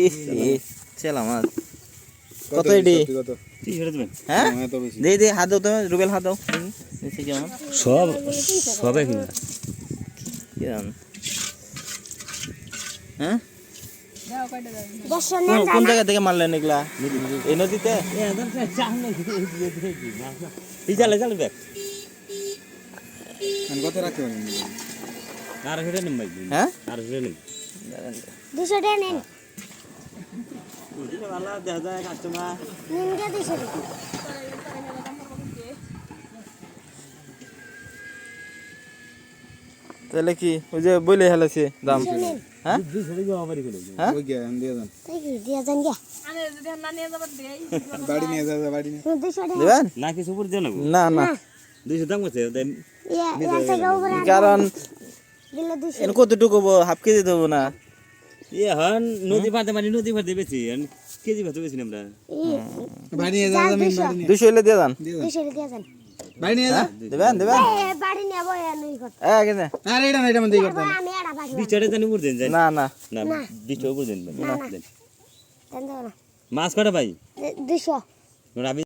ইস ইস চেলা মাছ কত এডি হ্যাঁ দে দে হাত দাও তো রুবেল হাত দাও দেখি কেমন সব সবে কিনা কেমন হ্যাঁ দেড়শো কোন জায়গা থেকে মারলেন এগুলা এই নদীতে চালে চালে দেখ কত রাখতে পারেন আর হেরে নিম ভাই হ্যাঁ আর হেরে নিম 200 টাকা নেন ভালো দেখা যায় কাস্টমার নিন কে 200 টাকা তাহলে কি ওই যে বলে হেলেছে দাম হ্যাঁ 200 টাকা অফারই করে হ্যাঁ ওই গে আন দিয়ে দেন তাই কি দিয়া যান গে বাড়ি নিয়ে যাবে বাড়ি নিয়ে 200 টাকা দেবেন না কিছু উপর দেন না না 200 দাম কত দেন ইয়া থেকে উপরে কারণ দিলে 200 এর কতটুকু হাফ কেজি দেবো না হন নদী পাতে মানে নদী পাতে বেশি কেজি ভাত বেশি আমরা বাড়ি নিয়ে যাবে বাড়ি নিয়ে 200 হইলে দিয়ে দেন 200 দিয়া যান বাড়ি নিয়ে যা দেবেন দেবেন এ বাড়ি নিয়ে বই নই কত কেনে আরে এটা না এটা মধ্যে করতে আমি এড়া বাড়ি বিচারে জানি উপর দেন যায় না না না বিচারে উপর দেন দেন দাও না মাছ কটা ভাই 200 আমি